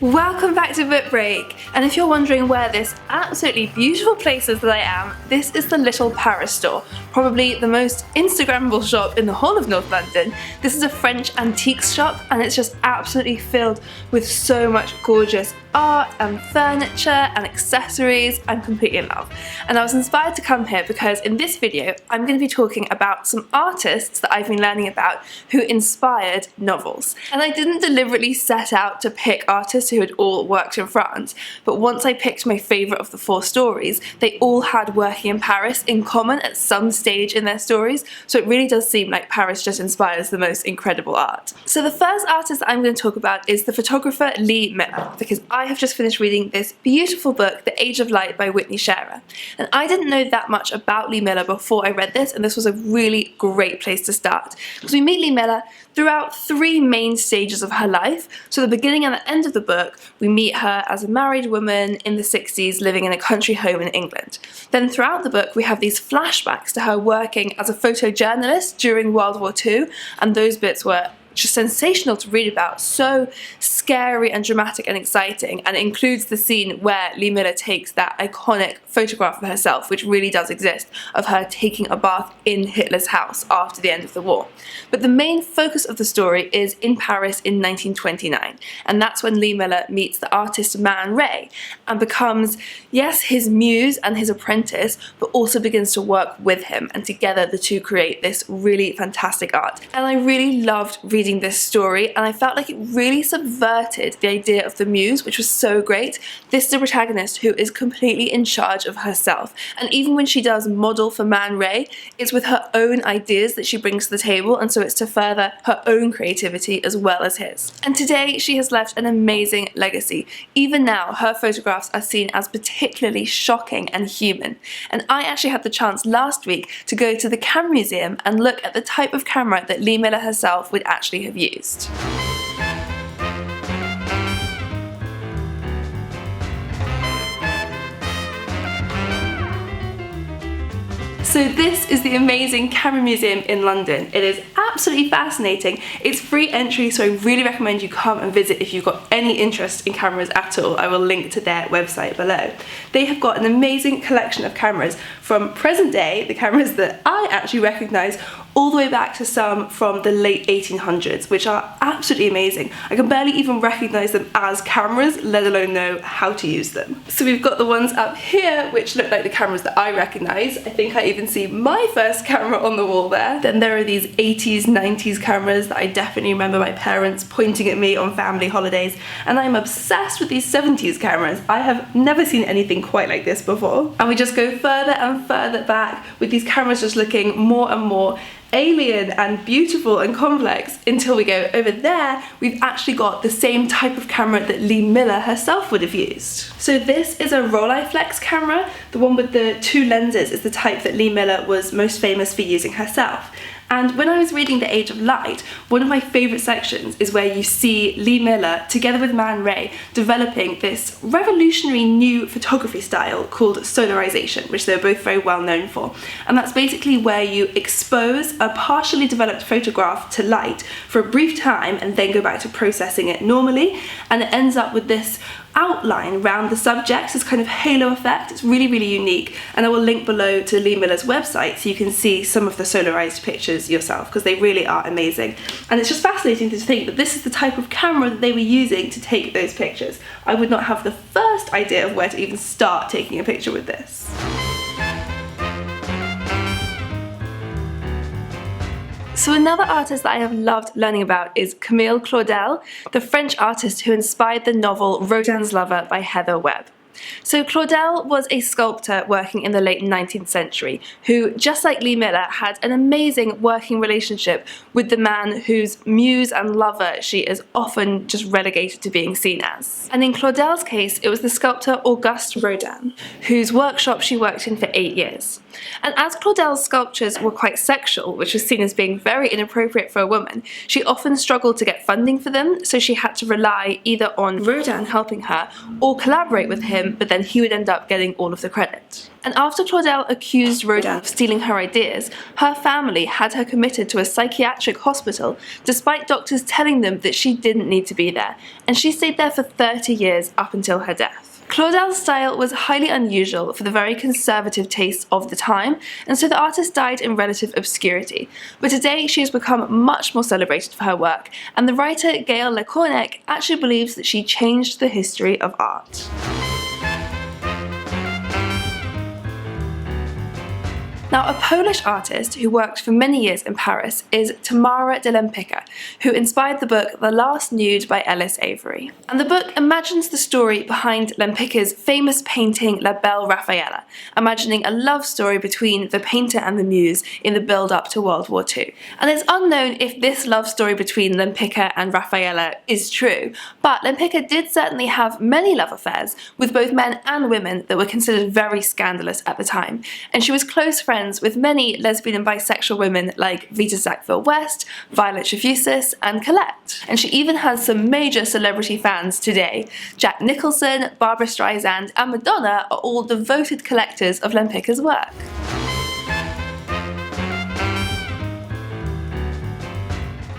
Welcome back to Book Break, and if you're wondering where this absolutely beautiful place is that I am, this is the Little Paris store, probably the most Instagrammable shop in the whole of North London. This is a French antiques shop and it's just absolutely filled with so much gorgeous art and furniture and accessories. I'm completely in love. And I was inspired to come here because in this video I'm going to be talking about some artists that I've been learning about who inspired novels. And I didn't deliberately set out to pick artists who had all worked in France, but once I picked my favourite of the 4 stories, they all had working in Paris in common at some stage in their stories, so it really does seem like Paris just inspires the most incredible art. So the first artist that I'm going to talk about is the photographer Lee Miller, because I have just finished reading this beautiful book, The Age of Light by Whitney Scharer. And I didn't know that much about Lee Miller before I read this, and this was a really great place to start. Because we meet Lee Miller throughout 3 main stages of her life. So the beginning and the end of the book, we meet her as a married woman in the 60s living in a country home in England. Then throughout the book we have these flashbacks to her working as a photojournalist during World War II, and those bits were just sensational to read about, so scary and dramatic and exciting, and it includes the scene where Lee Miller takes that iconic photograph of herself, which really does exist, of her taking a bath in Hitler's house after the end of the war. But the main focus of the story is in Paris in 1929, and that's when Lee Miller meets the artist Man Ray and becomes, yes, his muse and his apprentice, but also begins to work with him, and together the two create this really fantastic art. And I really loved reading this story, and I felt like it really subverted the idea of the muse, which was so great. This is a protagonist who is completely in charge of herself, and even when she does model for Man Ray, it's with her own ideas that she brings to the table, and so it's to further her own creativity as well as his. And today she has left an amazing legacy. Even now her photographs are seen as particularly shocking and human, and I actually had the chance last week to go to the Camera Museum and look at the type of camera that Lee Miller herself would actually have used. So this is the amazing Camera Museum in London. It is absolutely fascinating. It's free entry, so I really recommend you come and visit if you've got any interest in cameras at all. I will link to their website below. They have got an amazing collection of cameras from present day, the cameras that I actually recognise, all the way back to some from the late 1800s, which are absolutely amazing. I can barely even recognise them as cameras, let alone know how to use them. So we've got the ones up here, which look like the cameras that I recognise. I think I even see my first camera on the wall there. Then there are these 80s, 90s cameras that I definitely remember my parents pointing at me on family holidays, and I'm obsessed with these 70s cameras. I have never seen anything quite like this before. And we just go further and further back with these cameras just looking more and more alien and beautiful and complex, until we go over there. We've actually got the same type of camera that Lee Miller herself would have used. So this is a Rolleiflex camera. The one with the 2 lenses is the type that Lee Miller was most famous for using herself. And when I was reading The Age of Light, one of my favourite sections is where you see Lee Miller, together with Man Ray, developing this revolutionary new photography style called solarization, which they're both very well known for. And that's basically where you expose a partially developed photograph to light for a brief time and then go back to processing it normally, and it ends up with this outline around the subject, this kind of halo effect. It's really, really unique, and I will link below to Lee Miller's website so you can see some of the solarized pictures yourself, because they really are amazing. And it's just fascinating to think that this is the type of camera that they were using to take those pictures. I would not have the first idea of where to even start taking a picture with this. So another artist that I have loved learning about is Camille Claudel, the French artist who inspired the novel Rodin's Lover by Heather Webb. So Claudel was a sculptor working in the late 19th century who, just like Lee Miller, had an amazing working relationship with the man whose muse and lover she is often just relegated to being seen as. And in Claudel's case, it was the sculptor Auguste Rodin, whose workshop she worked in for 8 years. And as Claudel's sculptures were quite sexual, which was seen as being very inappropriate for a woman, she often struggled to get funding for them, so she had to rely either on Rodin helping her or collaborate with him him, but then he would end up getting all of the credit. And after Claudel accused Rodin of stealing her ideas, her family had her committed to a psychiatric hospital, despite doctors telling them that she didn't need to be there, and she stayed there for 30 years up until her death. Claudel's style was highly unusual for the very conservative tastes of the time, and so the artist died in relative obscurity. But today she has become much more celebrated for her work, and the writer Gail LeCornec actually believes that she changed the history of art. Now, a Polish artist who worked for many years in Paris is Tamara de Lempicka, who inspired the book The Last Nude by Ellis Avery. And the book imagines the story behind Lempicka's famous painting La Belle Raffaella, imagining a love story between the painter and the muse in the build-up to World War II. And it's unknown if this love story between Lempicka and Raffaella is true, but Lempicka did certainly have many love affairs with both men and women that were considered very scandalous at the time, and she was close friends with many lesbian and bisexual women like Vita Sackville-West, Violet Trefusis, and Colette. And she even has some major celebrity fans today. Jack Nicholson, Barbra Streisand, and Madonna are all devoted collectors of Lempicka's work.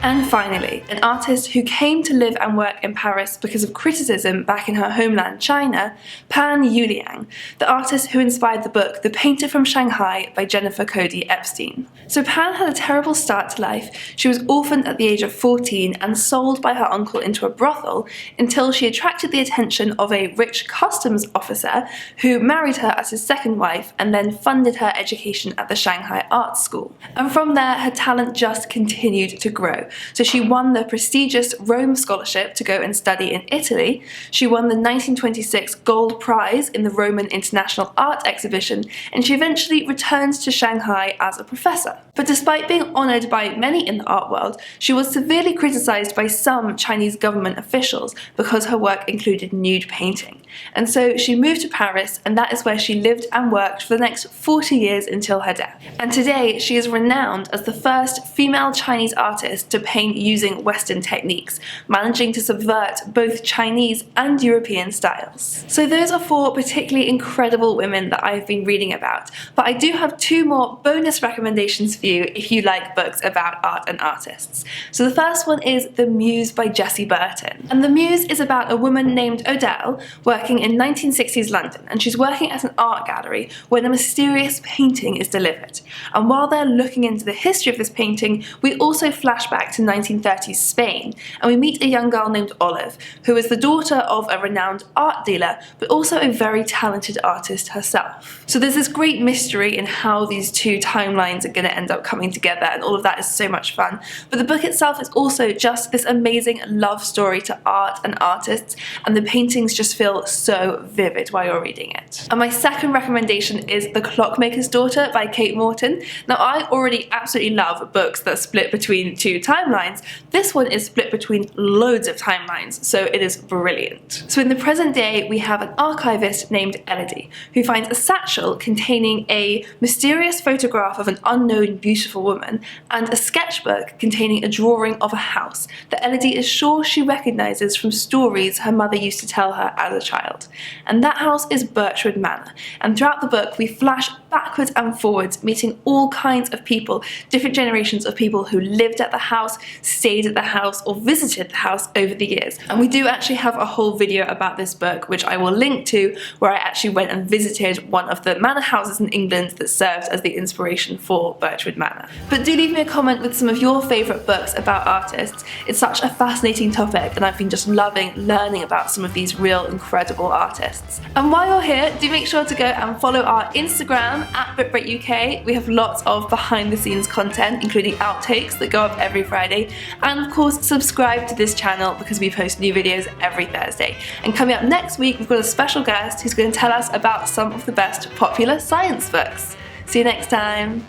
And finally, an artist who came to live and work in Paris because of criticism back in her homeland China, Pan Yuliang, the artist who inspired the book The Painter from Shanghai by Jennifer Cody Epstein. So Pan had a terrible start to life. She was orphaned at the age of 14 and sold by her uncle into a brothel until she attracted the attention of a rich customs officer who married her as his second wife and then funded her education at the Shanghai Art School. And from there, her talent just continued to grow. So she won the prestigious Rome Scholarship to go and study in Italy. She won the 1926 Gold Prize in the Roman International Art Exhibition, and she eventually returned to Shanghai as a professor. But despite being honoured by many in the art world, she was severely criticised by some Chinese government officials because her work included nude painting. And so she moved to Paris, and that is where she lived and worked for the next 40 years until her death. And today she is renowned as the first female Chinese artist to paint using Western techniques, managing to subvert both Chinese and European styles. So those are 4 particularly incredible women that I've been reading about, but I do have 2 more bonus recommendations for you if you like books about art and artists. So the first one is The Muse by Jessie Burton. And The Muse is about a woman named Odelle working in 1960s London, and she's working at an art gallery when a mysterious painting is delivered. And while they're looking into the history of this painting, we also flash back to 1930s Spain, and we meet a young girl named Olive, who is the daughter of a renowned art dealer, but also a very talented artist herself. So there's this great mystery in how these 2 timelines are going to end up coming together, and all of that is so much fun. But the book itself is also just this amazing love story to art and artists, and the paintings just feel so vivid while you're reading it. And my second recommendation is The Clockmaker's Daughter by Kate Morton. Now, I already absolutely love books that split between 2 timelines. This one is split between loads of timelines, so it is brilliant. So in the present day, we have an archivist named Elodie, who finds a satchel containing a mysterious photograph of an unknown beautiful woman and a sketchbook containing a drawing of a house that Elodie is sure she recognises from stories her mother used to tell her as a child. And that house is Birchwood Manor, and throughout the book we flash backwards and forwards, meeting all kinds of people, different generations of people who lived at the house, stayed at the house, or visited the house over the years. And we do actually have a whole video about this book, which I will link to, where I actually went and visited one of the manor houses in England that served as the inspiration for Birchwood Manor. But do leave me a comment with some of your favourite books about artists. It's such a fascinating topic, and I've been just loving learning about some of these real incredible artists. And while you're here, do make sure to go and follow our Instagram at BookBreakUK. We have lots of behind the scenes content, including outtakes that go up every Friday, and of course subscribe to this channel because we post new videos every Thursday. And coming up next week, we've got a special guest who's going to tell us about some of the best popular science books. See you next time.